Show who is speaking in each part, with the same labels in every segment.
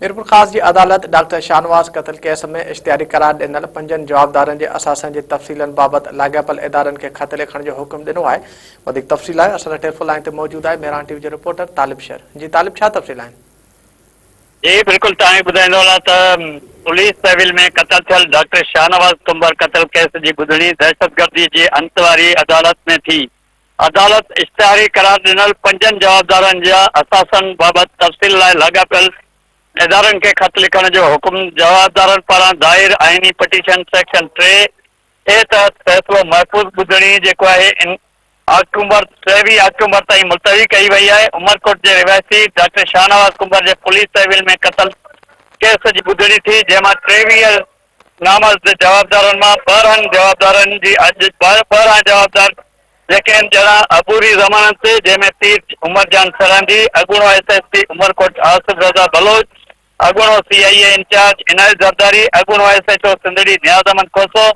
Speaker 1: मीरपुर खास की अदालत डॉक्टर शाहनवाज कत्ल केस में इश्तिहारी करार दिनल 5 जवाबदारन के असासन की तफ़सीलन बाबत लाॻापियल इदारन के खत लिखण जो हुक्म दिनो है। वधिक तफ़सील है असां टेलीफोन लाइन ते मौजूद है मेहरान टीवी जो रिपोर्टर तालिब शर। जी तालिब, छा तफ़सील है?
Speaker 2: जी बिल्कुल पुलिस सिविल में कत्ल थियल डॉक्टर शाहनवाज कुंबर कत्ल केस की बुधणी दहशतगर्दी की अंत वाली अदालत में थी। अदालत इश्तिहारी करार दिनल 5 जवाबदारन जा असासन बाबत तफ़सील लाइ लाॻापियल इदारन के खत लिखण जो हुक्म जवाबदारन पारां दायर आईनी पिटीशन सेक्शन 3 के तहत फैसलो महफूज़ बुधणी जेको है इन 23 अक्टूबर ताईं मुलतवी कई वही है। उमरकोट के रिवायती डॉक्टर शाहनवाज कुंबर के पुलिस सिविल में कत्ल केस की बुधणी थी, जैमां 23 नामज़द जवाबदारन मां 12 जवाबदारन जी अज 12 जवाबदार जेके जना अबूरी जमानत जैमें तीर उमरजान सरहदी, अगुणो SSP उमरकोट आसिफ रजा बलोच, अगुणो CIA इंचार्ज इनायत जरदारी, अगुणो SHO सिंधड़ी नियाज अहमद खोसो,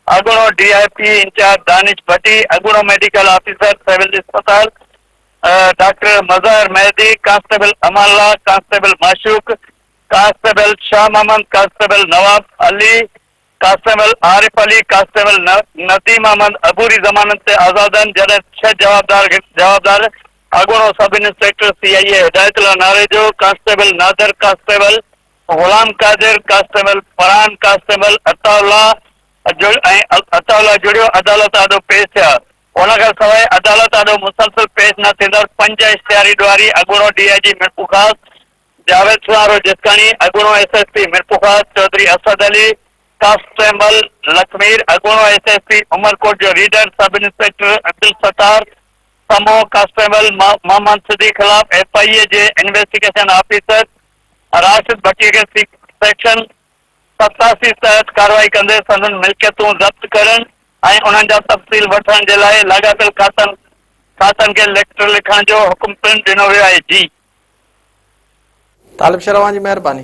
Speaker 2: अगुणो DIP इंचार्ज दानिश भट्टी, अगुणो मेडिकल ऑफिसर सिविल अस्पताल doctor Mazhar Mehdi, constable Amalla, constable Mashooq, constable Shah Mohammad, constable Nawab Ali, constable Arif Ali, constable Nadeem Ahmed अबूरी जमानत से आजादन। जडे 6 जवाबदार अगुणो sub inspector CIA Hidayatullah Narejo, constable Nadir, constable Ghulam Qadir, constable Farhan, constable Ataullah जुड़ियो अदालत आॾो पेश थिया। उनखां सवाइ अदालत आॾो मुसलसल पेश न थींदड़ 5 इश्तिहारी ॾुआरी अगुणो DIG मीरपुर ख़ास जावेद सुहारो जिस्कानी, अगुणो SSP मीरपुर ख़ास चौधरी असद अली, कांस्टेबल लखमीर, अगुणो SSP उमरकोट जो reader sub inspector Abdul Sattar, समो कांस्टेबल मोहम्मद सिद्दीक खिलाफ FIA के इन्वेस्टिगेशन ऑफिसर राशिद भट्टी के सेक्शन 87 तहत कार्रवाई कंदे संदन मिल्कियतूं ज़ब्त करण ऐं उन्हनि जा तफ़सील वठण जे लाइ लाॻापियल खातनि के लेटर लिखण जो हुक्म पिणु ॾिनो वियो आहे। जी
Speaker 1: तालिब शर, जी मेहरबानी।